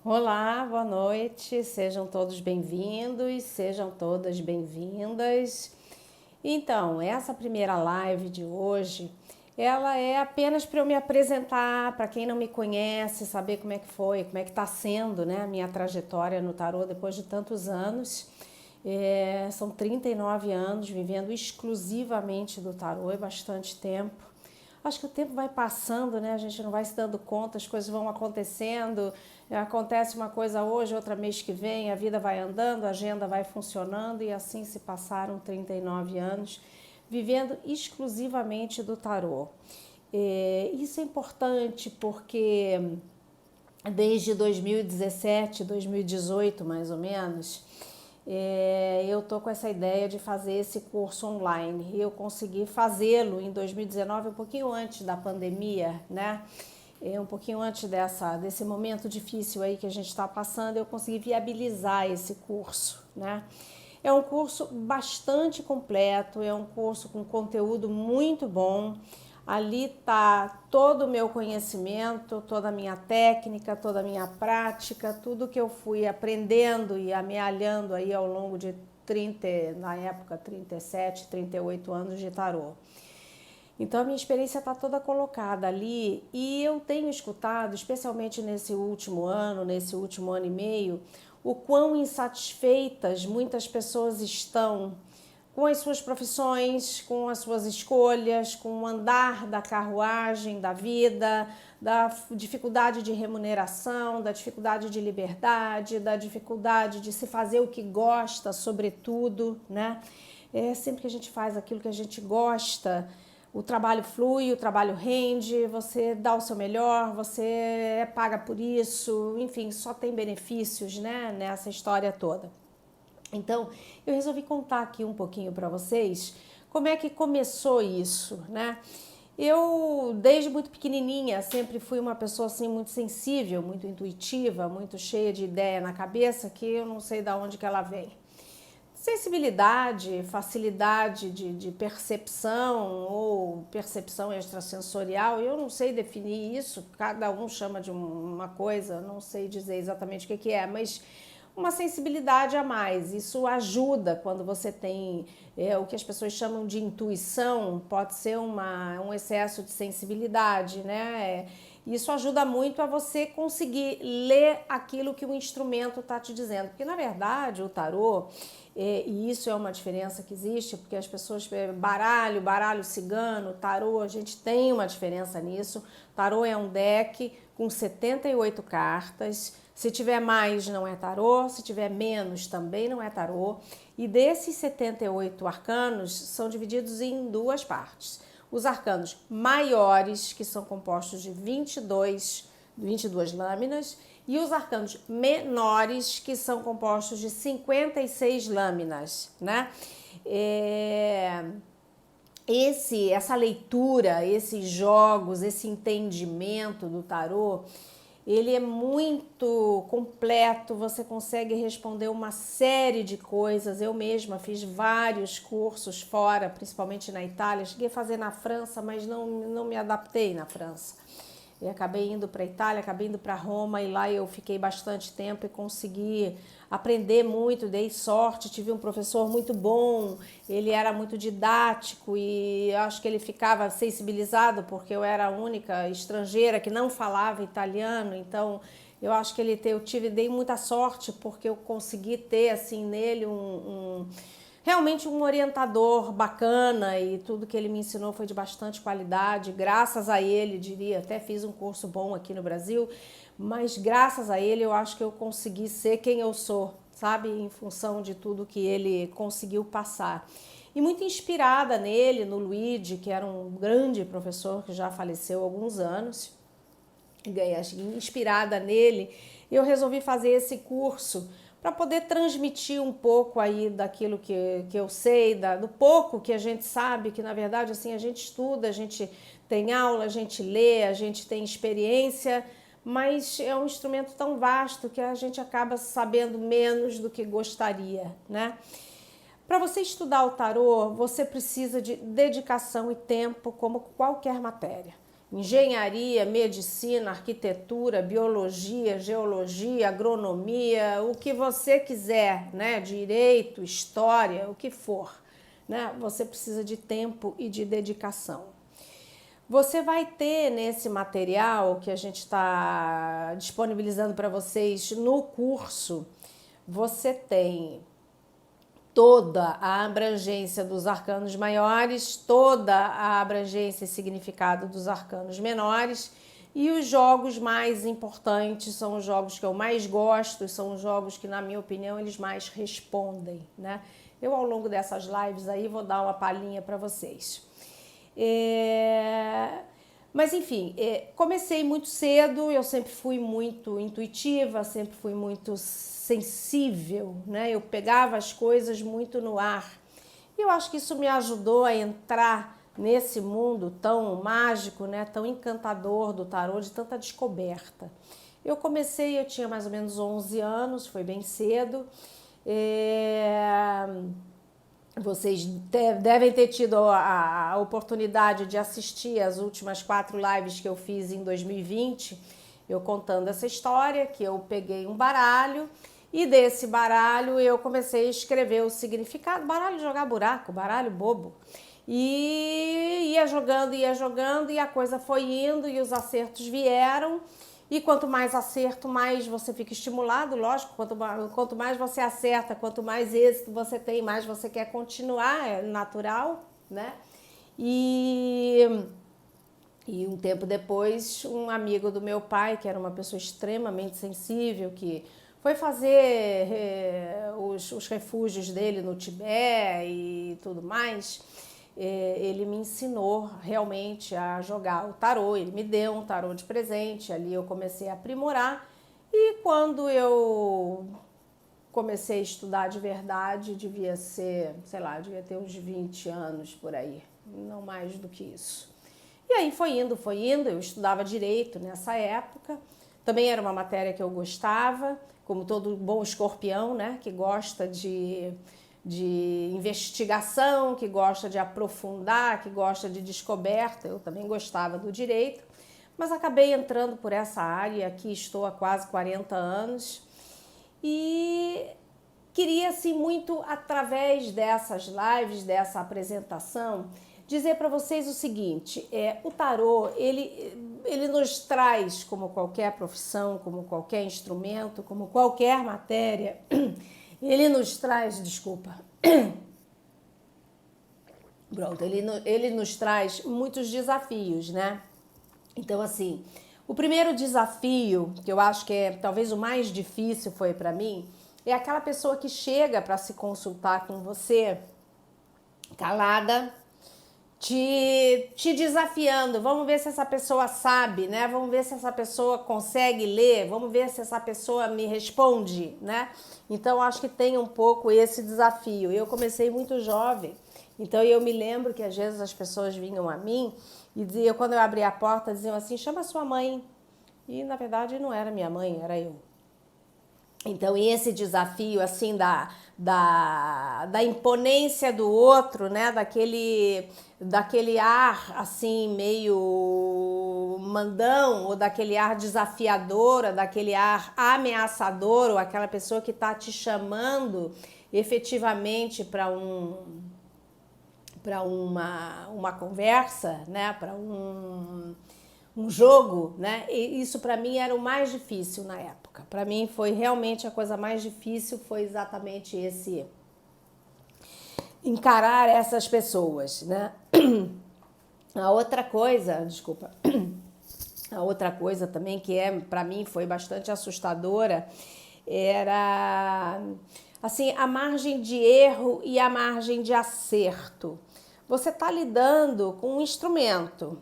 Olá, boa noite, sejam todos bem-vindos, sejam todas bem-vindas. Então, essa primeira live de hoje, ela é apenas para eu me apresentar, para quem não me conhece, saber como é que foi, como é que está sendo, né, a minha trajetória no tarô depois de tantos anos. São 39 anos vivendo exclusivamente do tarô, é bastante tempo. Acho que o tempo vai passando, né? A gente não vai se dando conta, as coisas vão acontecendo, acontece uma coisa hoje, outra mês que vem, a vida vai andando, a agenda vai funcionando e assim se passaram 39 anos vivendo exclusivamente do tarô. Isso é importante porque desde 2017, 2018 mais ou menos, eu tô com essa ideia de fazer esse curso online. Eu consegui fazê-lo em 2019, um pouquinho antes da pandemia, né? Um pouquinho antes desse momento difícil aí que a gente está passando, eu consegui viabilizar esse curso, né? É um curso bastante completo, é um curso com conteúdo muito bom. Ali está todo o meu conhecimento, toda a minha técnica, toda a minha prática, tudo que eu fui aprendendo e amealhando aí ao longo de 30, na época 37, 38 anos de tarô. Então a minha experiência está toda colocada ali e eu tenho escutado, especialmente nesse último ano e meio, o quão insatisfeitas muitas pessoas estão com as suas profissões, com as suas escolhas, com o andar da carruagem, da vida, da dificuldade de remuneração, da dificuldade de liberdade, da dificuldade de se fazer o que gosta, sobretudo, né? Sempre que a gente faz aquilo que a gente gosta, o trabalho flui, o trabalho rende, você dá o seu melhor, você paga por isso, enfim, só tem benefícios, né, nessa história toda. Então, eu resolvi contar aqui um pouquinho para vocês como é que começou isso, né? Eu, desde muito pequenininha, sempre fui uma pessoa assim muito sensível, muito intuitiva, muito cheia de ideia na cabeça que eu não sei de onde que ela vem. Sensibilidade, facilidade de percepção ou percepção extrasensorial, eu não sei definir isso, cada um chama de uma coisa, não sei dizer exatamente o que é, mas uma sensibilidade a mais. Isso ajuda quando você tem o que as pessoas chamam de intuição, pode ser um excesso de sensibilidade, né? Isso ajuda muito a você conseguir ler aquilo que o instrumento está te dizendo, porque na verdade o tarô, e isso é uma diferença que existe, porque as pessoas, baralho cigano, tarô, a gente tem uma diferença nisso. Tarô é um deck com 78 cartas, se tiver mais não é tarô, se tiver menos também não é tarô, e desses 78 arcanos são divididos em duas partes. Os arcanos maiores, que são compostos de 22 lâminas, e os arcanos menores, que são compostos de 56 lâminas, né? Essa leitura, esses jogos, esse entendimento do tarô, ele é muito completo, você consegue responder uma série de coisas. Eu mesma fiz vários cursos fora, principalmente na Itália, cheguei a fazer na França, mas não me adaptei na França. Eu acabei indo para a Itália, acabei indo para Roma e lá eu fiquei bastante tempo e consegui aprender muito, dei sorte, tive um professor muito bom, ele era muito didático e acho que ele ficava sensibilizado porque eu era a única estrangeira que não falava italiano, então eu acho que dei muita sorte porque eu consegui ter assim nele realmente um orientador bacana e tudo que ele me ensinou foi de bastante qualidade. Graças a ele, diria, até fiz um curso bom aqui no Brasil, mas graças a ele eu acho que eu consegui ser quem eu sou, sabe? Em função de tudo que ele conseguiu passar. E muito inspirada nele, no Luigi, que era um grande professor que já faleceu há alguns anos, inspirada nele, eu resolvi fazer esse curso para poder transmitir um pouco aí daquilo que eu sei, do pouco que a gente sabe, que na verdade assim a gente estuda, a gente tem aula, a gente lê, a gente tem experiência, mas é um instrumento tão vasto que a gente acaba sabendo menos do que gostaria, né? Para você estudar o tarô, você precisa de dedicação e tempo, como qualquer matéria. engenharia, medicina, arquitetura, biologia, geologia, agronomia, o que você quiser, né? Direito, história, o que for, né? Você precisa de tempo e de dedicação. Você vai ter nesse material que a gente está disponibilizando para vocês no curso, você tem toda a abrangência dos arcanos maiores, toda a abrangência e significado dos arcanos menores, e os jogos mais importantes são os jogos que eu mais gosto, são os jogos que, na minha opinião, eles mais respondem, né? Eu, ao longo dessas lives aí, vou dar uma palhinha para vocês. Mas enfim, comecei muito cedo, eu sempre fui muito intuitiva, sempre fui muito sensível, né? Eu pegava as coisas muito no ar. E eu acho que isso me ajudou a entrar nesse mundo tão mágico, né? Tão encantador do tarô, de tanta descoberta. Eu tinha mais ou menos 11 anos, foi bem cedo. Vocês devem ter tido a oportunidade de assistir as últimas 4 lives que eu fiz em 2020, eu contando essa história, que eu peguei um baralho e desse baralho eu comecei a escrever o significado, baralho de jogar buraco, baralho bobo. E ia jogando e a coisa foi indo e os acertos vieram. E quanto mais acerto, mais você fica estimulado, lógico, quanto mais você acerta, quanto mais êxito você tem, mais você quer continuar, é natural, né? E um tempo depois, um amigo do meu pai, que era uma pessoa extremamente sensível, que foi fazer os refúgios dele no Tibete e tudo mais, ele me ensinou realmente a jogar o tarô, ele me deu um tarô de presente, ali eu comecei a aprimorar, e quando eu comecei a estudar de verdade, devia ser, sei lá, devia ter uns 20 anos por aí, não mais do que isso. E aí foi indo, eu estudava direito nessa época, também era uma matéria que eu gostava, como todo bom escorpião, né, que gosta de investigação, que gosta de aprofundar, que gosta de descoberta. Eu também gostava do direito, mas acabei entrando por essa área, aqui estou há quase 40 anos e queria, assim, muito através dessas lives, dessa apresentação, dizer para vocês o seguinte, o tarô, ele nos traz, como qualquer profissão, como qualquer instrumento, como qualquer matéria, ele nos traz, pronto, ele nos traz muitos desafios, né? Então, assim, o primeiro desafio, que eu acho que é talvez o mais difícil foi para mim, é aquela pessoa que chega para se consultar com você, calada, te desafiando. Vamos ver se essa pessoa sabe, né? Vamos ver se essa pessoa consegue ler, vamos ver se essa pessoa me responde, né? Então, acho que tem um pouco esse desafio. Eu comecei muito jovem, então eu me lembro que às vezes as pessoas vinham a mim e diziam, quando eu abria a porta, diziam assim, chama sua mãe. E, na verdade, não era minha mãe, era eu. Então, esse desafio, assim, da imponência do outro, né, daquele ar, assim, meio mandão, ou daquele ar desafiador, ou daquele ar ameaçador, ou aquela pessoa que está te chamando efetivamente para uma conversa, né, para um jogo, né? E isso para mim era o mais difícil na época. Para mim foi realmente a coisa mais difícil, foi exatamente esse encarar essas pessoas, né? A outra coisa também que para mim foi bastante assustadora era assim, a margem de erro e a margem de acerto. Você está lidando com um instrumento.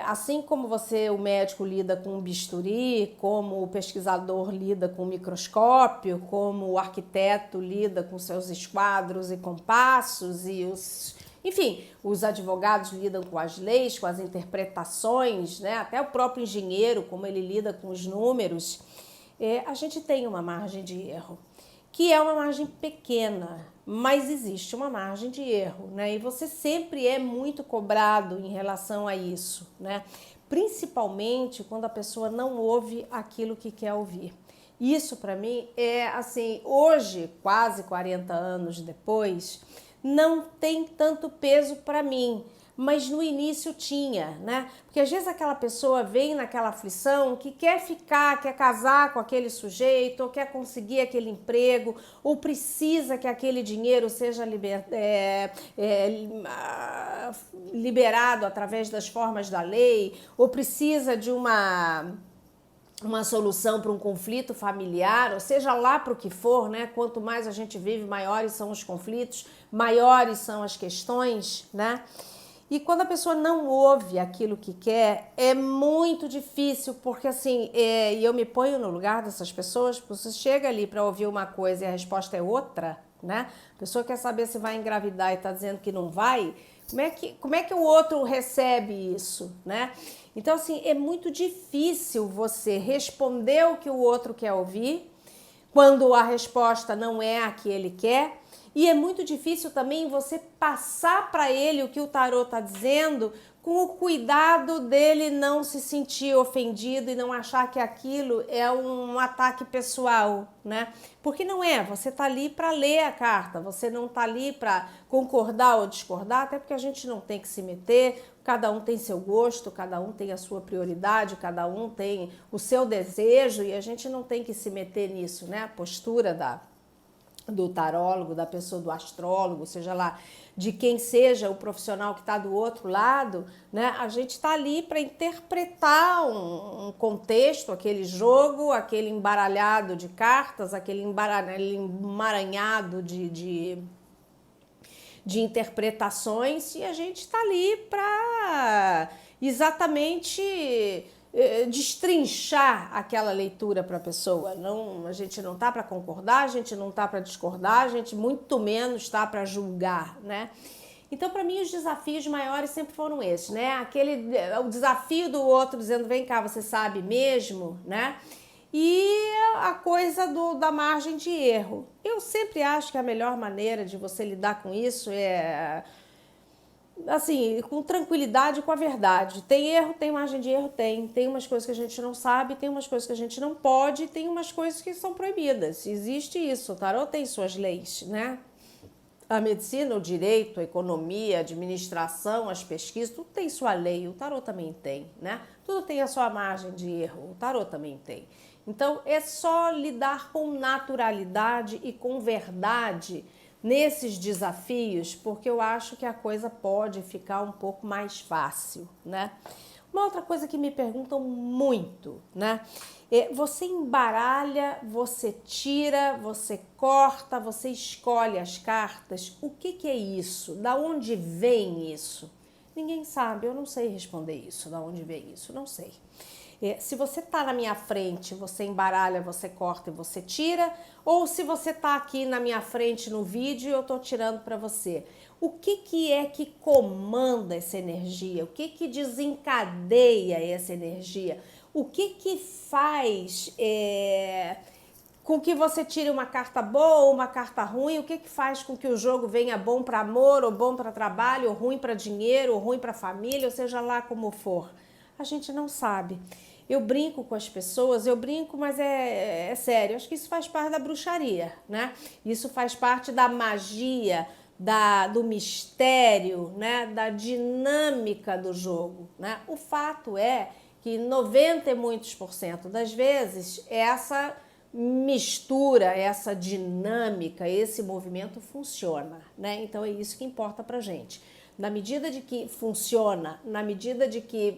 Assim como o médico lida com um bisturi, como o pesquisador lida com o microscópio, como o arquiteto lida com seus esquadros e compassos, enfim, os advogados lidam com as leis, com as interpretações, né? Até o próprio engenheiro, como ele lida com os números, a gente tem uma margem de erro, que é uma margem pequena, mas existe uma margem de erro, né? E você sempre é muito cobrado em relação a isso, né? principalmente quando a pessoa não ouve aquilo que quer ouvir. Isso para mim é assim, hoje, quase 40 anos depois, não tem tanto peso para mim, mas no início tinha, né? Porque às vezes aquela pessoa vem naquela aflição que quer ficar, quer casar com aquele sujeito, ou quer conseguir aquele emprego, ou precisa que aquele dinheiro seja liberado através das formas da lei, ou precisa de uma solução para um conflito familiar, ou seja lá para o que for, né? Quanto mais a gente vive, maiores são os conflitos, maiores são as questões, né? E quando a pessoa não ouve aquilo que quer, é muito difícil, porque assim, e eu me ponho no lugar dessas pessoas, porque você chega ali para ouvir uma coisa e a resposta é outra, né? A pessoa quer saber se vai engravidar e está dizendo que não vai, como é que o outro recebe isso, né? Então, assim, é muito difícil você responder o que o outro quer ouvir, quando a resposta não é a que ele quer. E é muito difícil também você passar para ele o que o tarô está dizendo, com o cuidado dele não se sentir ofendido e não achar que aquilo é um ataque pessoal, né? Porque não é, você tá ali para ler a carta, você não tá ali para concordar ou discordar, até porque a gente não tem que se meter, cada um tem seu gosto, cada um tem a sua prioridade, cada um tem o seu desejo e a gente não tem que se meter nisso, né? A postura do tarólogo, da pessoa do astrólogo, seja lá de quem seja o profissional que está do outro lado, né? A gente está ali para interpretar um contexto, aquele jogo, aquele embaralhado de cartas, aquele emaranhado de interpretações, e a gente está ali para exatamente destrinchar aquela leitura para a pessoa. Não, a gente não tá para concordar, a gente não tá para discordar, a gente muito menos tá para julgar, né? Então, para mim, os desafios maiores sempre foram esses, né? O desafio do outro dizendo, vem cá, você sabe mesmo, né? E a coisa da margem de erro. Eu sempre acho que a melhor maneira de você lidar com isso é assim, com tranquilidade, com a verdade. Tem erro, tem margem de erro, tem umas coisas que a gente não sabe, tem umas coisas que a gente não pode, tem umas coisas que são proibidas. Existe isso, o tarô tem suas leis, né? A medicina, o direito, a economia, a administração, as pesquisas, tudo tem sua lei, o tarô também tem, né? Tudo tem a sua margem de erro, o tarô também tem. Então, é só lidar com naturalidade e com verdade nesses desafios, porque eu acho que a coisa pode ficar um pouco mais fácil, né? Uma outra coisa que me perguntam muito, né? Você embaralha, você tira, você corta, você escolhe as cartas. O que é isso? Da onde vem isso? Ninguém sabe, eu não sei responder isso. Da onde vem isso? Não sei. Se você tá na minha frente, você embaralha, você corta e você tira, ou se você tá aqui na minha frente no vídeo e eu tô tirando para você. O que é que comanda essa energia? O que desencadeia essa energia? O que faz com que você tire uma carta boa ou uma carta ruim? O que faz com que o jogo venha bom para amor, ou bom para trabalho, ou ruim para dinheiro, ou ruim para família, ou seja lá como for? A gente não sabe. Eu brinco com as pessoas, mas é sério, acho que isso faz parte da bruxaria, né? Isso faz parte da magia, do mistério, né? Da dinâmica do jogo, né? O fato é que 90 e muitos por cento das vezes essa mistura, essa dinâmica, esse movimento funciona, né? Então é isso que importa pra gente. Na medida de que funciona, na medida de que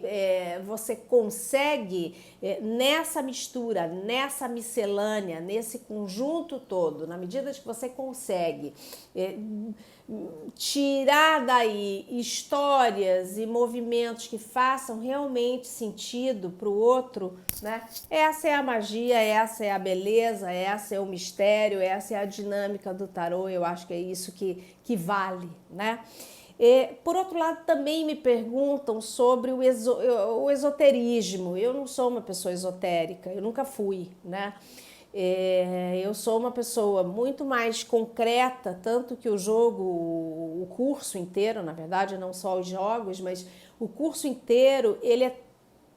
você consegue, nessa mistura, nessa miscelânea, nesse conjunto todo, na medida de que você consegue tirar daí histórias e movimentos que façam realmente sentido para o outro, né? Essa é a magia, essa é a beleza, essa é o mistério, essa é a dinâmica do tarô. Eu acho que é isso que vale, né? Por outro lado, também me perguntam sobre o esoterismo. Eu não sou uma pessoa esotérica, eu nunca fui, né? Eu sou uma pessoa muito mais concreta, tanto que o curso inteiro, na verdade, não só os jogos, mas o curso inteiro, ele é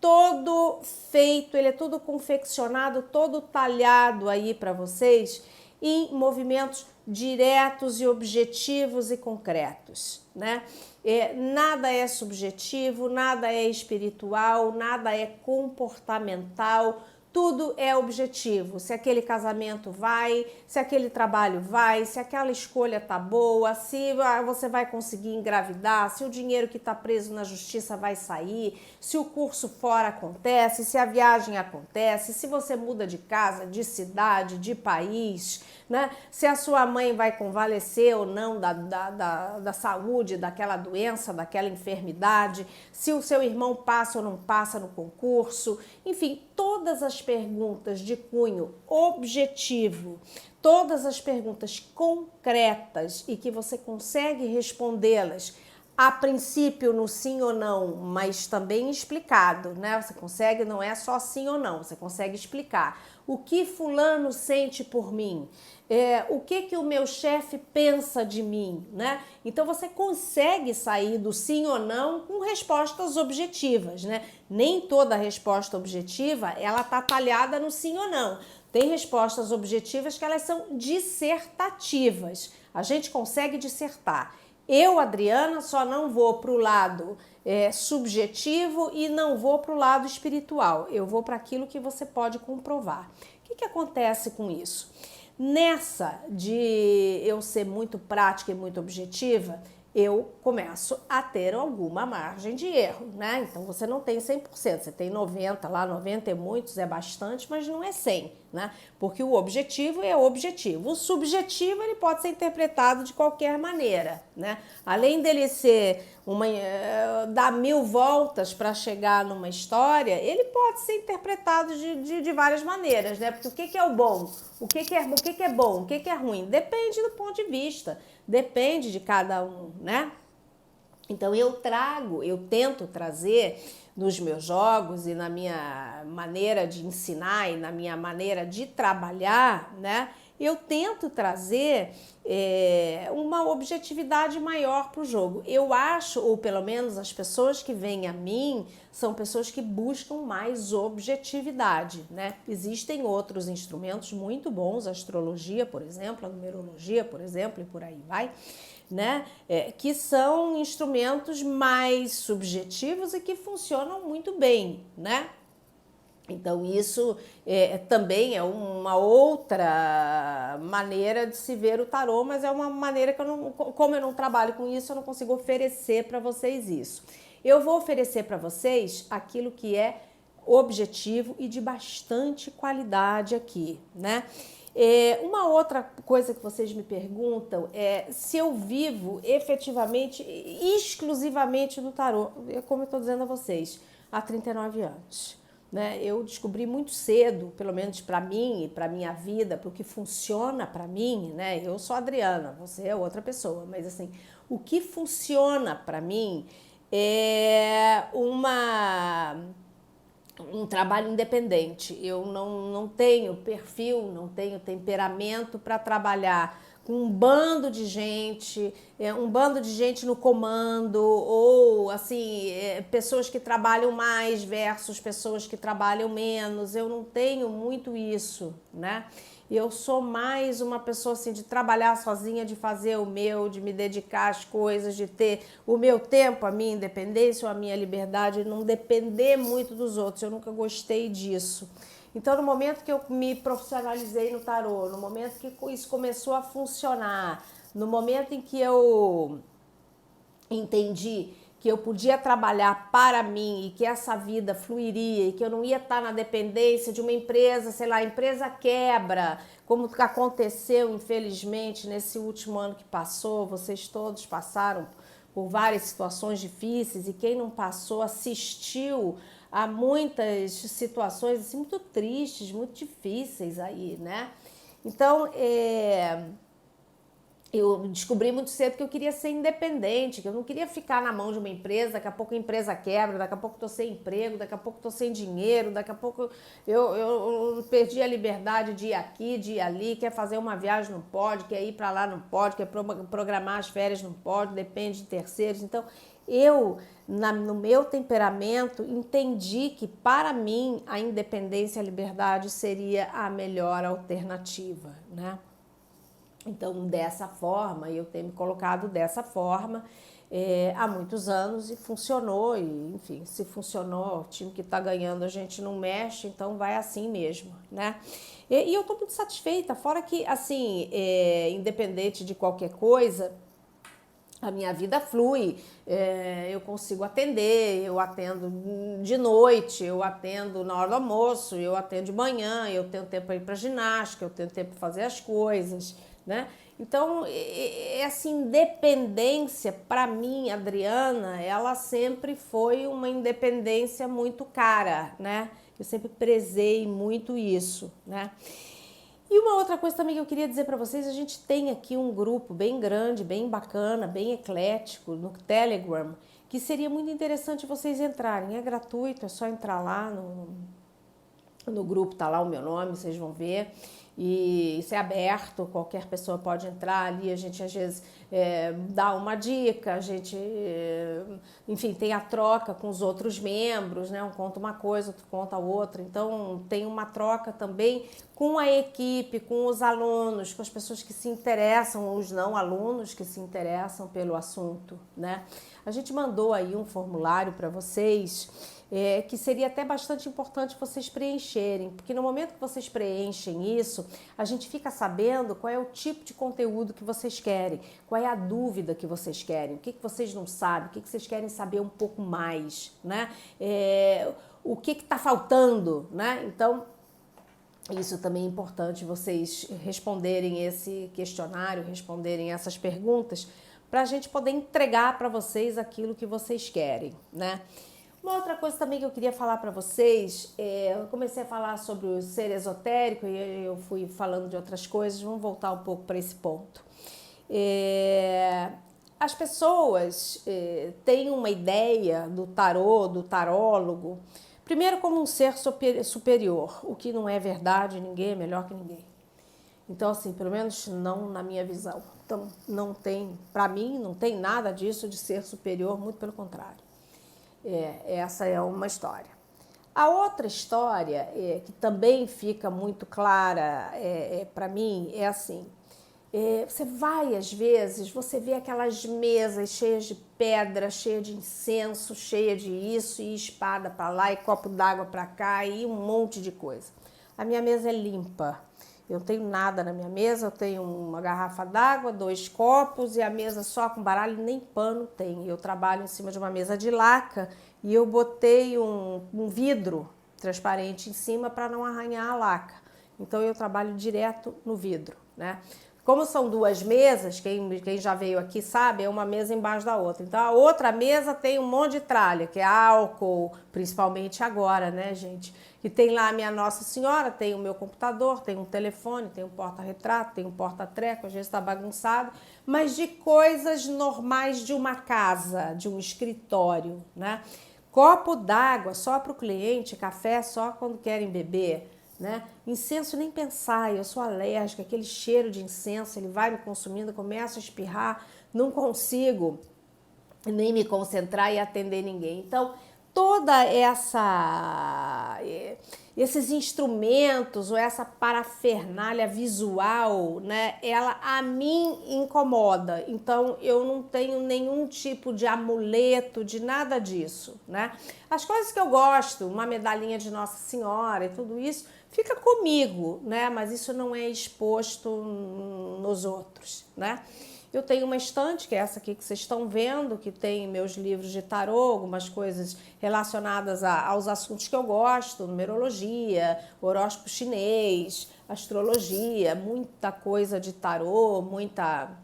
todo feito, ele é todo confeccionado, todo talhado aí para vocês em movimentos diretos e objetivos e concretos, né? Nada é subjetivo, nada é espiritual, nada é comportamental, tudo é objetivo. Se aquele casamento vai, se aquele trabalho vai, se aquela escolha tá boa, se você vai conseguir engravidar, se o dinheiro que tá preso na justiça vai sair, se o curso fora acontece, se a viagem acontece, se você muda de casa, de cidade, de país, né? Se a sua mãe vai convalescer ou não da saúde, daquela doença, daquela enfermidade, se o seu irmão passa ou não passa no concurso, enfim, todas as perguntas de cunho objetivo, todas as perguntas concretas e que você consegue respondê-las a princípio no sim ou não, mas também explicado, né? Você consegue, não é só sim ou não, você consegue explicar. O que fulano sente por mim? O que o meu chefe pensa de mim, né? Então você consegue sair do sim ou não com respostas objetivas, né? Nem toda resposta objetiva, ela tá talhada no sim ou não. Tem respostas objetivas que elas são dissertativas. A gente consegue dissertar. Eu, Adriana, só não vou para o lado subjetivo e não vou para o lado espiritual. Eu vou para aquilo que você pode comprovar. O que acontece com isso? Nessa de eu ser muito prática e muito objetiva, eu começo a ter alguma margem de erro, né? Então você não tem 100%, você tem 90 lá, 90 é muitos, é bastante, mas não é 100, né? Porque o objetivo é o objetivo. O subjetivo, ele pode ser interpretado de qualquer maneira, né? Além dele ser dar 1000 voltas para chegar numa história, ele pode ser interpretado de várias maneiras, né? Porque o que é o bom? O que é bom? O que é ruim? Depende do ponto de vista, depende de cada um, né? Então eu tento trazer nos meus jogos e na minha maneira de ensinar e na minha maneira de trabalhar, né? Eu tento trazer uma objetividade maior para o jogo. Eu acho, ou pelo menos as pessoas que vêm a mim, são pessoas que buscam mais objetividade, né? Existem outros instrumentos muito bons, a astrologia, por exemplo, a numerologia, por exemplo, e por aí vai, né? Que são instrumentos mais subjetivos e que funcionam muito bem, né? Então isso também é uma outra maneira de se ver o tarô, mas é uma maneira que como eu não trabalho com isso, eu não consigo oferecer para vocês isso. Eu vou oferecer para vocês aquilo que é objetivo e de bastante qualidade aqui, né? Uma outra coisa que vocês me perguntam é se eu vivo efetivamente, exclusivamente do tarô, como eu estou dizendo a vocês, há 39 anos. Né? Eu descobri muito cedo, pelo menos para mim e para minha vida, para o que funciona para mim, né? Eu sou a Adriana, você é outra pessoa, mas assim, o que funciona para mim é um trabalho independente. Eu não tenho perfil, não tenho temperamento para trabalhar com um bando de gente no comando, ou assim, pessoas que trabalham mais versus pessoas que trabalham menos. Eu não tenho muito isso, né? Eu sou mais uma pessoa assim de trabalhar sozinha, de fazer o meu, de me dedicar às coisas, de ter o meu tempo, a minha independência ou a minha liberdade, não depender muito dos outros. Eu nunca gostei disso. Então, no momento que eu me profissionalizei no tarô, no momento que isso começou a funcionar, no momento em que eu entendi que eu podia trabalhar para mim e que essa vida fluiria e que eu não ia estar na dependência de uma empresa, sei lá, a empresa quebra, como aconteceu, infelizmente, nesse último ano que passou, vocês todos passaram por várias situações difíceis e quem não passou assistiu a muitas situações assim, muito tristes, muito difíceis aí, né? Então, eu descobri muito cedo que eu queria ser independente, que eu não queria ficar na mão de uma empresa, daqui a pouco a empresa quebra, daqui a pouco eu tô sem emprego, daqui a pouco eu tô sem dinheiro, daqui a pouco eu perdi a liberdade de ir aqui, de ir ali, quer fazer uma viagem não pode, quer ir para lá não pode, quer programar as férias não pode, depende de terceiros. Então, no meu temperamento, entendi que para mim a independência e a liberdade seria a melhor alternativa, né? Então, dessa forma, eu tenho me colocado dessa forma há muitos anos e funcionou. E, enfim, se funcionou, o time que está ganhando a gente não mexe, então vai assim mesmo, né? E eu estou muito satisfeita, fora que, assim, independente de qualquer coisa, a minha vida flui, eu consigo atender, eu atendo de noite, eu atendo na hora do almoço, eu atendo de manhã, eu tenho tempo para ir para ginástica, eu tenho tempo para fazer as coisas, né? Então, essa independência, para mim, Adriana, ela sempre foi uma independência muito cara, né? Eu sempre prezei muito isso, né? E uma outra coisa também que eu queria dizer para vocês, a gente tem aqui um grupo bem grande, bem bacana, bem eclético no Telegram, que seria muito interessante vocês entrarem. É gratuito, é só entrar lá no grupo, tá lá o meu nome, vocês vão ver. E isso é aberto, qualquer pessoa pode entrar ali, a gente às vezes dá uma dica, a gente, enfim, tem a troca com os outros membros, né? Um conta uma coisa, outro conta outra, então tem uma troca também com a equipe, com os alunos, com as pessoas que se interessam, os não alunos que se interessam pelo assunto, né? A gente mandou aí um formulário para vocês, que seria até bastante importante vocês preencherem, porque no momento que vocês preenchem isso, a gente fica sabendo qual é o tipo de conteúdo que vocês querem, qual é a dúvida que vocês querem, o que vocês não sabem, o que vocês querem saber um pouco mais, né? O que está faltando, né? Então, isso também é importante vocês responderem esse questionário, responderem essas perguntas, para a gente poder entregar para vocês aquilo que vocês querem, né? Uma outra coisa também que eu queria falar para vocês, eu comecei a falar sobre o ser esotérico e eu fui falando de outras coisas, vamos voltar um pouco para esse ponto. As pessoas têm uma ideia do tarô, do tarólogo, primeiro como um ser superior, o que não é verdade, ninguém é melhor que ninguém. Então, assim, pelo menos não na minha visão. Então, não tem, para mim, não tem nada disso de ser superior, muito pelo contrário. Essa é uma história. A outra história, que também fica muito clara para mim, é assim, você vai às vezes, você vê aquelas mesas cheias de pedra, cheias de incenso, cheias de isso, e espada para lá, e copo d'água para cá, e um monte de coisa. A minha mesa é limpa. Eu não tenho nada na minha mesa, eu tenho uma garrafa d'água, 2 copos e a mesa só com baralho, nem pano tem. Eu trabalho em cima de uma mesa de laca e eu botei um vidro transparente em cima para não arranhar a laca. Então eu trabalho direto no vidro, né? Como são 2 mesas, quem já veio aqui sabe, é uma mesa embaixo da outra. Então a outra mesa tem um monte de tralha, que é álcool, principalmente agora, né, gente? Que tem lá a minha Nossa Senhora, tem o meu computador, tem um telefone, tem um porta-retrato, tem um porta-treco, às vezes está bagunçado, mas de coisas normais de uma casa, de um escritório, né? Copo d'água só para o cliente, café só quando querem beber, né? Incenso nem pensar, eu sou alérgica, aquele cheiro de incenso, ele vai me consumindo, começo a espirrar, não consigo nem me concentrar e atender ninguém. Então, toda esses instrumentos ou essa parafernália visual, né, ela a mim incomoda. Então eu não tenho nenhum tipo de amuleto, de nada disso, né? As coisas que eu gosto, uma medalhinha de Nossa Senhora e tudo isso, fica comigo, né? Mas isso não é exposto nos outros, né? Eu tenho uma estante, que é essa aqui que vocês estão vendo, que tem meus livros de tarô, algumas coisas relacionadas aos assuntos que eu gosto, numerologia, horóscopo chinês, astrologia, muita coisa de tarô, muita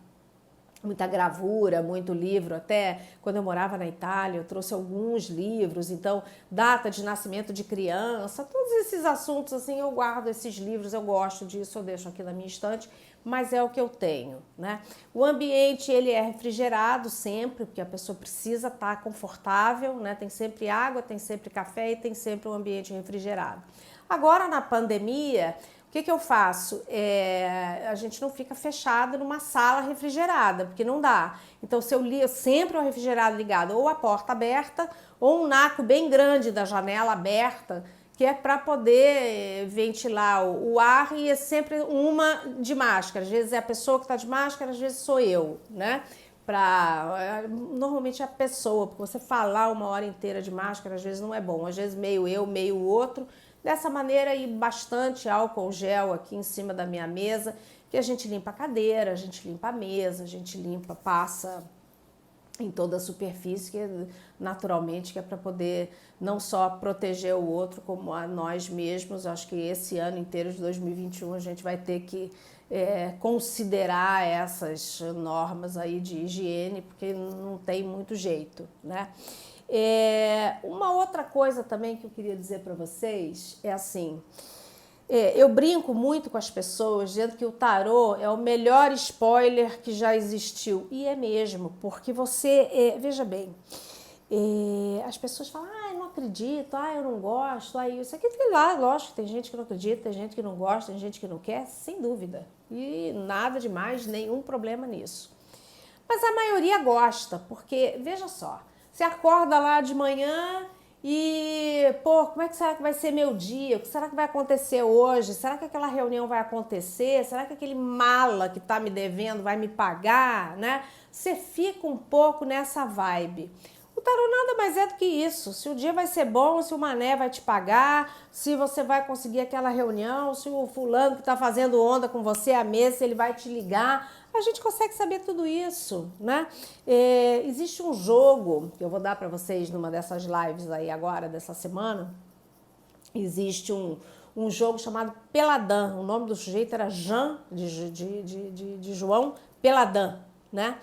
gravura, muito livro. Até quando eu morava na Itália, eu trouxe alguns livros, então data de nascimento de criança, todos esses assuntos assim, eu guardo esses livros, eu gosto disso, eu deixo aqui na minha estante, mas é o que eu tenho, né? O ambiente, ele é refrigerado sempre, porque a pessoa precisa estar confortável, né? Tem sempre água, tem sempre café e tem sempre um ambiente refrigerado. Agora, na pandemia, o que eu faço? A gente não fica fechado numa sala refrigerada, porque não dá. Então, se eu ligo sempre o refrigerado ligado, ou a porta aberta, ou um naco bem grande da janela aberta, que é para poder ventilar o ar, e é sempre uma de máscara. Às vezes é a pessoa que está de máscara, às vezes sou eu, né? Normalmente é a pessoa, porque você falar uma hora inteira de máscara às vezes não é bom, às vezes meio eu, meio o outro. Dessa maneira, e bastante álcool gel aqui em cima da minha mesa, que a gente limpa a cadeira, a gente limpa a mesa, a gente limpa, passa em toda a superfície, que naturalmente que é para poder não só proteger o outro, como a nós mesmos. Acho que esse ano inteiro de 2021 a gente vai ter que considerar essas normas aí de higiene, porque não tem muito jeito, né? Uma outra coisa também que eu queria dizer para vocês é assim, eu brinco muito com as pessoas dizendo que o tarô é o melhor spoiler que já existiu. E é mesmo, porque você, veja bem, as pessoas falam, eu não acredito, eu não gosto, isso aqui, tem lá, lógico, tem gente que não acredita, tem gente que não gosta, tem gente que não quer, sem dúvida. E nada demais, nenhum problema nisso. Mas a maioria gosta, porque, veja só, você acorda lá de manhã e, como é que será que vai ser meu dia? O que será que vai acontecer hoje? Será que aquela reunião vai acontecer? Será que aquele mala que tá me devendo vai me pagar, né? Você fica um pouco nessa vibe. O tarô nada mais é do que isso. Se o dia vai ser bom, se o mané vai te pagar, se você vai conseguir aquela reunião, se o fulano que tá fazendo onda com você à mesa, se ele vai te ligar. A gente consegue saber tudo isso, né? Existe um jogo que eu vou dar para vocês numa dessas lives aí agora, dessa semana. Existe um jogo chamado Peladã. O nome do sujeito era Jean, de João Peladã, né?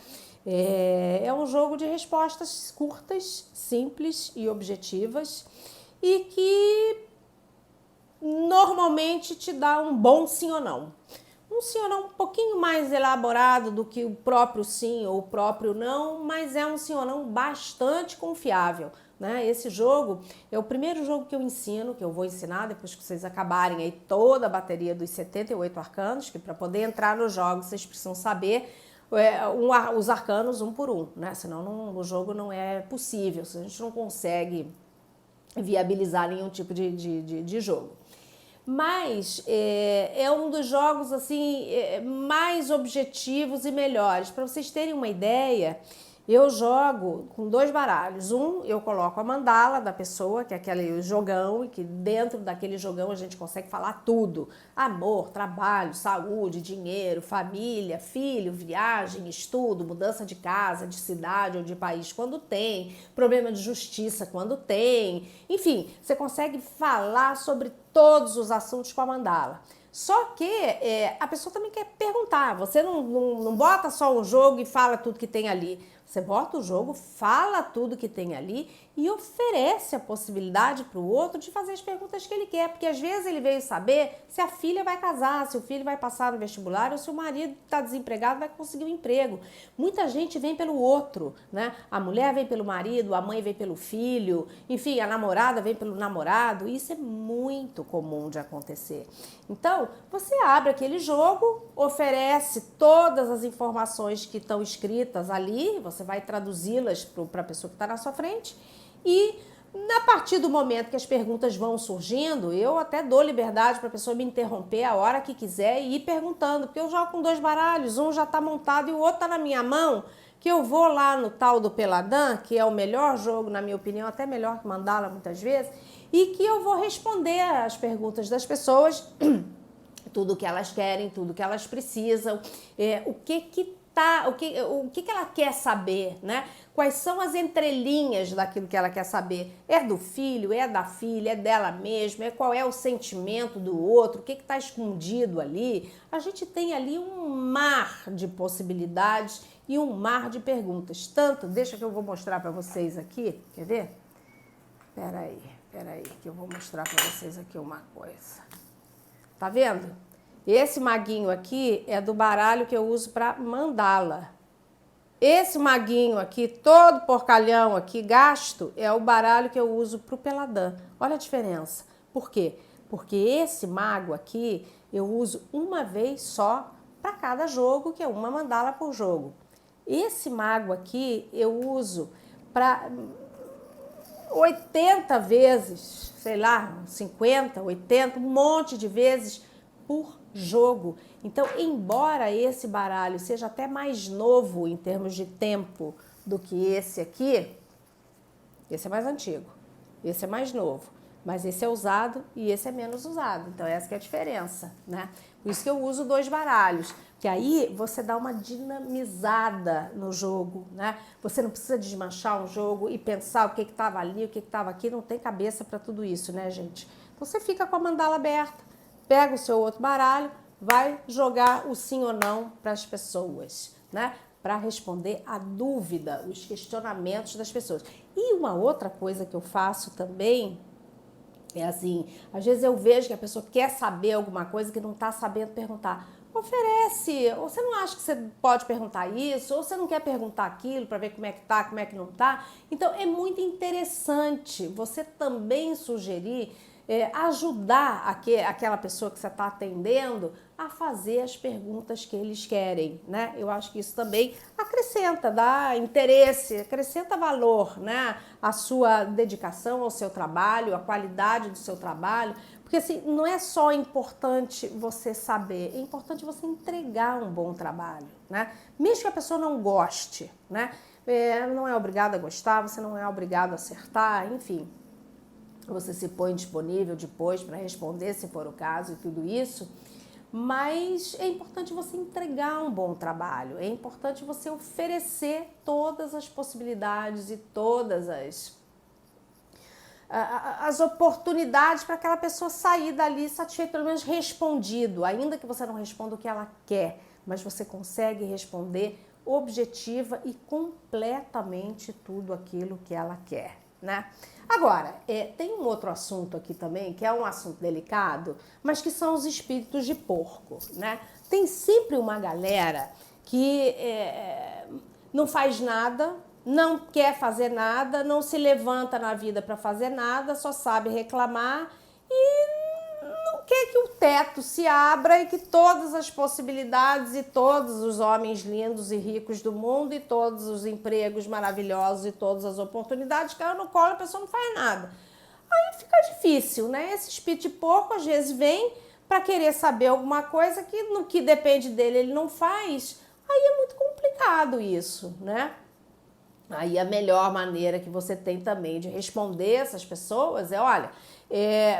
É um jogo de respostas curtas, simples e objetivas, e que normalmente te dá um bom sim ou não. Um sim ou não um pouquinho mais elaborado do que o próprio sim ou o próprio não, mas é um sim ou não bastante confiável, né? Esse jogo é o primeiro jogo que eu ensino, que eu vou ensinar depois que vocês acabarem aí toda a bateria dos 78 arcanos, que para poder entrar nos jogos vocês precisam saber os arcanos um por um, né? Senão o jogo não é possível, a gente não consegue viabilizar nenhum tipo de jogo. Mas é um dos jogos assim mais objetivos e melhores. Para vocês terem uma ideia, eu jogo com 2 baralhos. Eu coloco a mandala da pessoa, que é aquele jogão, e que dentro daquele jogão a gente consegue falar tudo. Amor, trabalho, saúde, dinheiro, família, filho, viagem, estudo, mudança de casa, de cidade ou de país quando tem, problema de justiça quando tem. Enfim, você consegue falar sobre todos os assuntos com a mandala. Só que a pessoa também quer perguntar. Você não bota só um jogo e fala tudo que tem ali. Você bota o jogo, fala tudo que tem ali e oferece a possibilidade para o outro de fazer as perguntas que ele quer. Porque às vezes ele veio saber se a filha vai casar, se o filho vai passar no vestibular ou se o marido está desempregado vai conseguir um emprego. Muita gente vem pelo outro, né? A mulher vem pelo marido, a mãe vem pelo filho, enfim, a namorada vem pelo namorado. Isso é muito comum de acontecer. Então, você abre aquele jogo, oferece todas as informações que estão escritas ali, você vai traduzi-las para a pessoa que está na sua frente e a partir do momento que as perguntas vão surgindo, eu até dou liberdade para a pessoa me interromper a hora que quiser e ir perguntando, porque eu jogo com 2 baralhos, um já está montado e o outro está na minha mão, que eu vou lá no tal do Peladã, que é o melhor jogo, na minha opinião, até melhor que mandala muitas vezes, e que eu vou responder as perguntas das pessoas, tudo que elas querem, tudo que elas precisam, o que ela quer saber, né? Quais são as entrelinhas daquilo que ela quer saber? É do filho, é da filha, é dela mesma, qual é o sentimento do outro, o que está escondido ali? A gente tem ali um mar de possibilidades e um mar de perguntas. Tanto, deixa que eu vou mostrar para vocês aqui, quer ver? Peraí, que eu vou mostrar para vocês aqui uma coisa. Tá vendo? Esse maguinho aqui é do baralho que eu uso para mandala. Esse maguinho aqui, todo porcalhão aqui, gasto, é o baralho que eu uso pro peladã. Olha a diferença. Por quê? Porque esse mago aqui eu uso uma vez só para cada jogo, que é uma mandala por jogo. Esse mago aqui eu uso para 80 vezes, sei lá, 50, 80, um monte de vezes por jogo. Então, embora esse baralho seja até mais novo em termos de tempo do que esse aqui, esse é mais antigo, esse é mais novo, mas esse é usado e esse é menos usado. Então, essa que é a diferença, né? Por isso que eu uso 2 baralhos, que aí você dá uma dinamizada no jogo, né? Você não precisa desmanchar um jogo e pensar o que estava ali, o que estava aqui, não tem cabeça para tudo isso, né, gente? Então, você fica com a mandala aberta, pega o seu outro baralho, vai jogar o sim ou não para as pessoas, né? Para responder a dúvida, os questionamentos das pessoas. E uma outra coisa que eu faço também é assim, às vezes eu vejo que a pessoa quer saber alguma coisa que não está sabendo perguntar. Oferece, ou você não acha que você pode perguntar isso, ou você não quer perguntar aquilo para ver como é que tá, como é que não tá. Então é muito interessante você também sugerir, ajudar aquela pessoa que você está atendendo a fazer as perguntas que eles querem, né? Eu acho que isso também acrescenta, dá interesse, acrescenta valor, né? A sua dedicação ao seu trabalho, a qualidade do seu trabalho. Porque assim, não é só importante você saber, é importante você entregar um bom trabalho, né? Mesmo que a pessoa não goste, né? Não é obrigado a gostar, você não é obrigado a acertar, enfim. Você se põe disponível depois para responder, se for o caso, e tudo isso. Mas é importante você entregar um bom trabalho, é importante você oferecer todas as possibilidades e todas as oportunidades para aquela pessoa sair dali satisfeita, pelo menos respondido, ainda que você não responda o que ela quer, mas você consegue responder objetiva e completamente tudo aquilo que ela quer, né? Agora, tem um outro assunto aqui também, que é um assunto delicado, mas que são os espíritos de porco, né? Tem sempre uma galera que não faz nada, não quer fazer nada, não se levanta na vida para fazer nada, só sabe reclamar e não quer que o teto se abra e que todas as possibilidades e todos os homens lindos e ricos do mundo e todos os empregos maravilhosos e todas as oportunidades caiam no colo, a pessoa não faz nada. Aí fica difícil, né? Esse espírito de porco às vezes vem para querer saber alguma coisa que no que depende dele ele não faz. Aí é muito complicado isso, né? Aí a melhor maneira que você tem também de responder essas pessoas é, olha,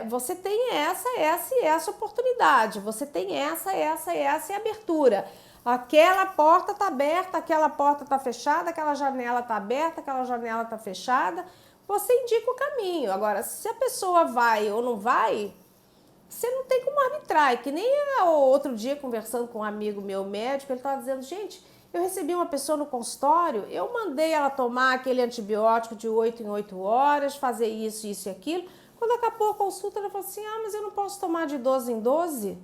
você tem essa e essa oportunidade, você tem essa e abertura. Aquela porta está aberta, aquela porta está fechada, aquela janela está aberta, aquela janela está fechada. Você indica o caminho. Agora, se a pessoa vai ou não vai, você não tem como arbitrar. É que nem outro dia, conversando com um amigo meu médico, ele estava dizendo, gente, eu recebi uma pessoa no consultório, eu mandei ela tomar aquele antibiótico de 8 em 8 horas, fazer isso, isso e aquilo. Quando acabou a consulta, ela falou assim, mas eu não posso tomar de 12 em 12?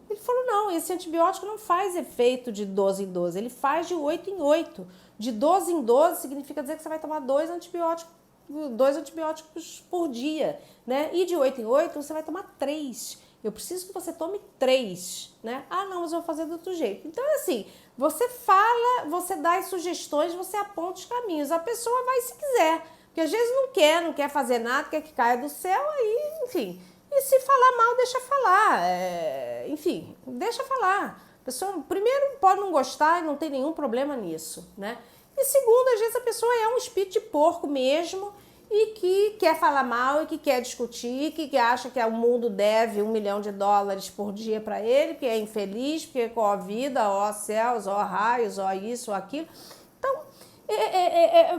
Ele falou, não, esse antibiótico não faz efeito de 12 em 12, ele faz de 8 em 8. De 12 em 12 significa dizer que você vai tomar 2 antibióticos por dia, né? E de 8 em 8 você vai tomar 3. Eu preciso que você tome 3, né? Ah, não, mas eu vou fazer do outro jeito. Então, assim, você fala, você dá as sugestões, você aponta os caminhos. A pessoa vai se quiser, porque às vezes não quer fazer nada, quer que caia do céu, aí, enfim. E se falar mal, deixa falar. Enfim, deixa falar. A pessoa, primeiro, pode não gostar e não tem nenhum problema nisso, né? E segundo, às vezes a pessoa é um espírito de porco mesmo e que quer falar mal e que quer discutir, que acha que o mundo deve $1 milhão por dia para ele, que é infeliz, porque ó vida, ó céus, ó raios, ó isso, ó aquilo. Então,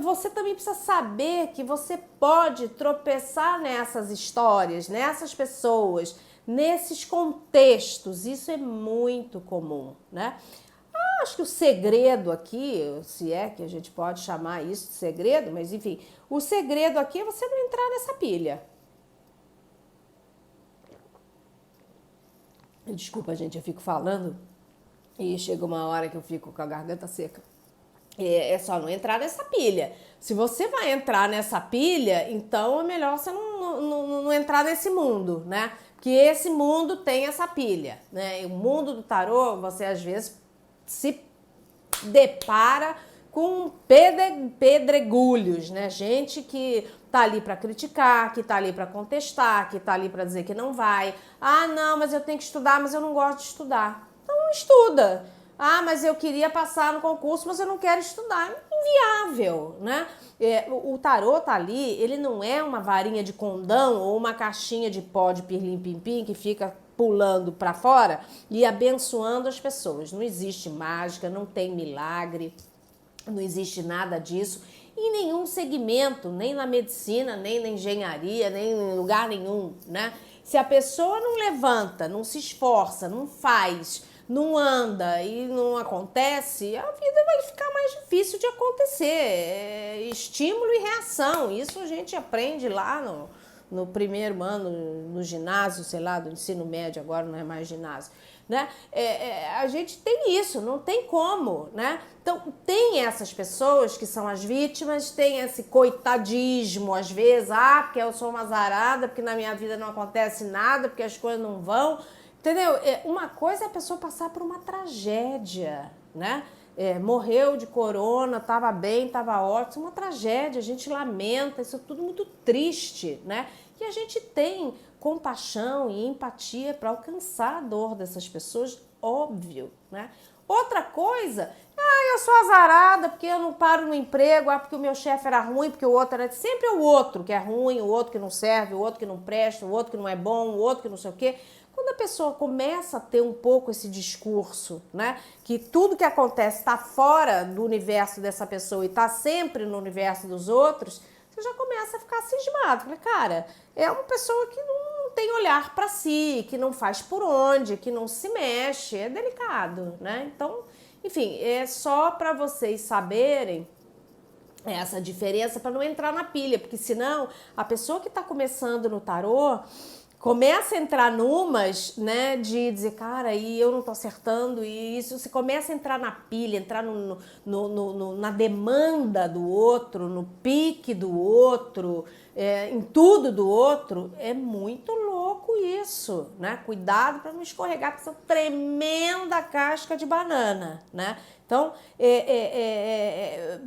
você também precisa saber que você pode tropeçar nessas histórias, nessas pessoas, nesses contextos. Isso é muito comum, né? Acho que o segredo aqui, se é que a gente pode chamar isso de segredo, mas enfim, o segredo aqui é você não entrar nessa pilha. Desculpa, gente, eu fico falando e chega uma hora que eu fico com a garganta seca. É só não entrar nessa pilha. Se você vai entrar nessa pilha, então é melhor você não entrar nesse mundo, né? Porque esse mundo tem essa pilha, né? E o mundo do tarô, você às vezes se depara com pedregulhos, né? Gente que tá ali para criticar, que tá ali para contestar, que tá ali para dizer que não vai. Ah, não, mas eu tenho que estudar, mas eu não gosto de estudar. Então não estuda. Ah, mas eu queria passar no concurso, mas eu não quero estudar. Inviável, né? O tarô tá ali, ele não é uma varinha de condão ou uma caixinha de pó de pirlim-pim-pim que fica pulando para fora e abençoando as pessoas. Não existe mágica, não tem milagre, não existe nada disso em nenhum segmento, nem na medicina, nem na engenharia, nem em lugar nenhum, né? Se a pessoa não levanta, não se esforça, não faz, não anda e não acontece, a vida vai ficar mais difícil de acontecer. É estímulo e reação. Isso a gente aprende lá no primeiro ano, no ginásio, sei lá, do ensino médio, agora não é mais ginásio. Né? A gente tem isso, não tem como, né? Então tem essas pessoas que são as vítimas, tem esse coitadismo às vezes, porque eu sou uma azarada, porque na minha vida não acontece nada, porque as coisas não vão, entendeu? Uma coisa é a pessoa passar por uma tragédia, né? Morreu de corona, estava bem, estava ótimo, uma tragédia, a gente lamenta, isso é tudo muito triste, né? E a gente tem compaixão e empatia para alcançar a dor dessas pessoas, óbvio, né? Outra coisa, eu sou azarada porque eu não paro no emprego, porque o meu chefe era ruim, porque o outro era... Sempre é o outro que é ruim, o outro que não serve, o outro que não presta, o outro que não é bom, o outro que não sei o quê. Quando a pessoa começa a ter um pouco esse discurso, né, que tudo que acontece está fora do universo dessa pessoa e está sempre no universo dos outros, você já começa a ficar cismado. Fala, cara, é uma pessoa que não tem olhar para si, que não faz por onde, que não se mexe, é delicado, né? Então, enfim, é só para vocês saberem essa diferença para não entrar na pilha, porque senão a pessoa que está começando no tarô começa a entrar numas, né, de dizer, cara, e eu não tô acertando, e isso, você começa a entrar na pilha, entrar na demanda do outro, no pique do outro, em tudo do outro, é muito louco isso, né? Cuidado para não escorregar com essa tremenda casca de banana, né? Então,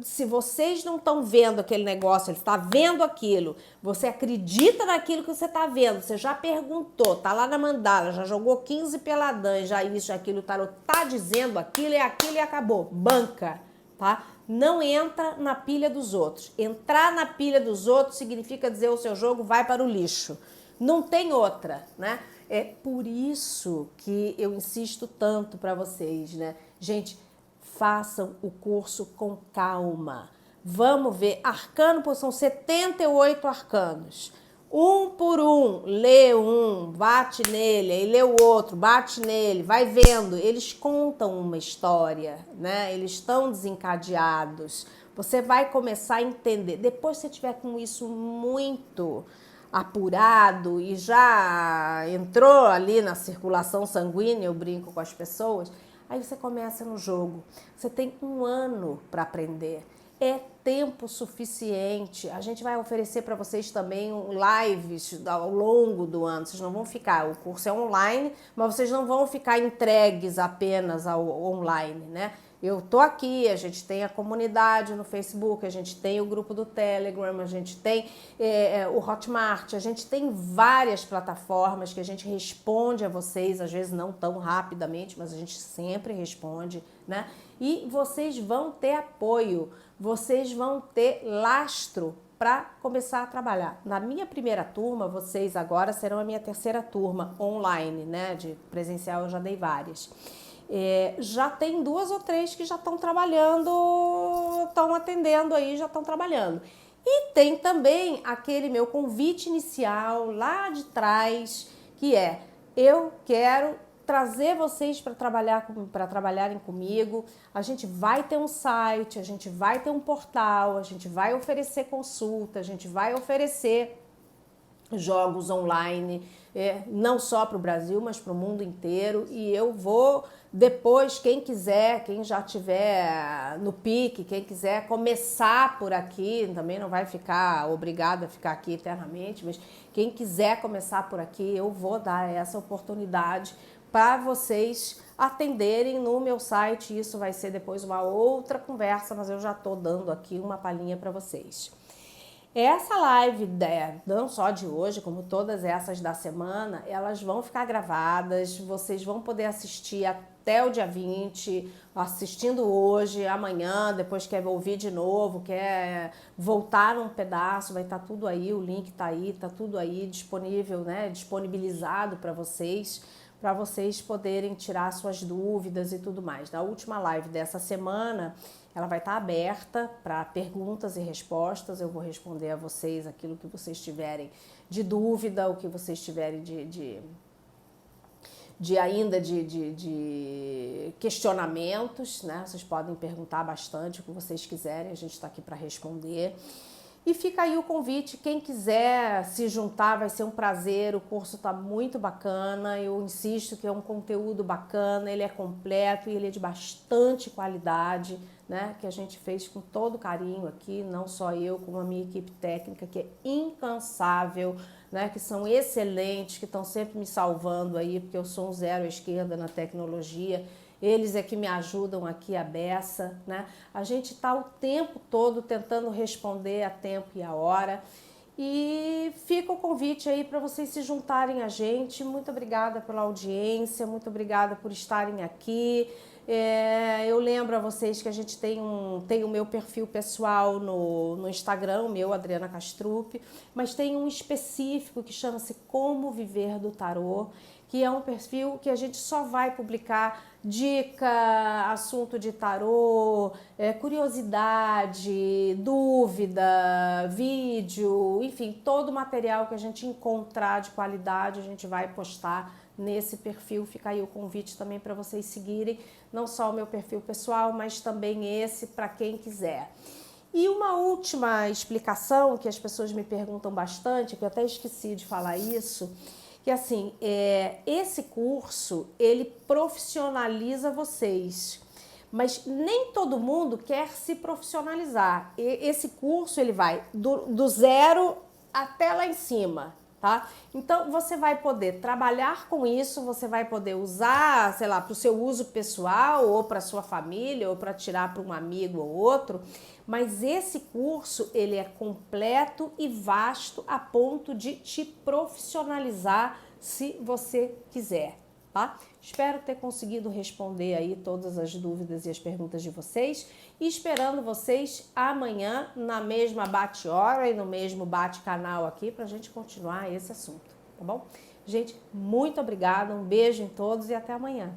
se vocês não estão vendo aquele negócio, ele está vendo aquilo, você acredita naquilo que você está vendo, você já perguntou, tá lá na mandala, já jogou 15 peladãs, já isso, já aquilo, o tarô tá dizendo aquilo e acabou. Banca, tá? Não entra na pilha dos outros. Entrar na pilha dos outros significa dizer o seu jogo vai para o lixo. Não tem outra, né? É por isso que eu insisto tanto para vocês, né? Gente, façam o curso com calma. Vamos ver, arcano, são 78 arcanos. Um por um, lê um, bate nele, aí lê o outro, bate nele, vai vendo. Eles contam uma história, né? Eles estão desencadeados. Você vai começar a entender. Depois que você tiver com isso muito apurado e já entrou ali na circulação sanguínea, eu brinco com as pessoas, aí você começa no jogo. Você tem 1 ano para aprender. É tempo suficiente. A gente vai oferecer para vocês também lives ao longo do ano. Vocês não vão ficar, o curso é online, mas vocês não vão ficar entregues apenas ao online, né? Eu tô aqui, a gente tem a comunidade no Facebook, a gente tem o grupo do Telegram, a gente tem o Hotmart, a gente tem várias plataformas que a gente responde a vocês, às vezes não tão rapidamente, mas a gente sempre responde, né? E vocês vão ter apoio, vocês vão ter lastro para começar a trabalhar. Na minha primeira turma, vocês agora serão a minha terceira turma online, né? De presencial eu já dei várias. Já tem 2 ou 3 que já estão trabalhando, estão atendendo aí, já estão trabalhando. E tem também aquele meu convite inicial lá de trás, que é, eu quero trazer vocês para trabalharem comigo. A gente vai ter um site, a gente vai ter um portal, a gente vai oferecer consulta, a gente vai oferecer jogos online, não só para o Brasil, mas para o mundo inteiro. E eu vou depois, quem quiser, quem já tiver no pique, quem quiser começar por aqui, também não vai ficar obrigado a ficar aqui eternamente, mas quem quiser começar por aqui, eu vou dar essa oportunidade para vocês atenderem no meu site. Isso vai ser depois uma outra conversa, mas eu já estou dando aqui uma palhinha para vocês. Essa live, não só de hoje, como todas essas da semana, elas vão ficar gravadas, vocês vão poder assistir até o dia 20, assistindo hoje, amanhã, depois quer ouvir de novo, quer voltar um pedaço, vai estar tudo aí, o link tá aí, tá tudo aí disponível, né, disponibilizado para vocês poderem tirar suas dúvidas e tudo mais. Na última live dessa semana, ela vai estar aberta para perguntas e respostas. Eu vou responder a vocês aquilo que vocês tiverem de dúvida, o que vocês tiverem de questionamentos, né? Vocês podem perguntar bastante o que vocês quiserem, a gente está aqui para responder. E fica aí o convite, quem quiser se juntar, vai ser um prazer, o curso está muito bacana, eu insisto que é um conteúdo bacana, ele é completo e ele é de bastante qualidade, né, que a gente fez com todo carinho aqui, não só eu, como a minha equipe técnica, que é incansável, né, que são excelentes, que estão sempre me salvando aí, porque eu sou um zero à esquerda na tecnologia. Eles é que me ajudam aqui a beça, né? A gente está o tempo todo tentando responder a tempo e a hora. E fica o convite aí para vocês se juntarem a gente. Muito obrigada pela audiência, muito obrigada por estarem aqui. Eu lembro a vocês que a gente tem o meu perfil pessoal no Instagram, o meu, Adriana Castrup, mas tem um específico que chama-se Como Viver do Tarô, que é um perfil que a gente só vai publicar dica, assunto de tarô, curiosidade, dúvida, vídeo, enfim, todo o material que a gente encontrar de qualidade a gente vai postar nesse perfil. Fica aí o convite também para vocês seguirem, não só o meu perfil pessoal, mas também esse para quem quiser. E uma última explicação que as pessoas me perguntam bastante, que eu até esqueci de falar isso, que assim, esse curso, ele profissionaliza vocês, mas nem todo mundo quer se profissionalizar. Esse curso, ele vai do zero até lá em cima, tá? Então, você vai poder trabalhar com isso, você vai poder usar, sei lá, para o seu uso pessoal, ou para sua família, ou para tirar para um amigo ou outro, mas esse curso, ele é completo e vasto a ponto de te profissionalizar se você quiser, tá? Espero ter conseguido responder aí todas as dúvidas e as perguntas de vocês e esperando vocês amanhã na mesma bate-hora e no mesmo bate-canal aqui pra gente continuar esse assunto, tá bom? Gente, muito obrigada, um beijo em todos e até amanhã.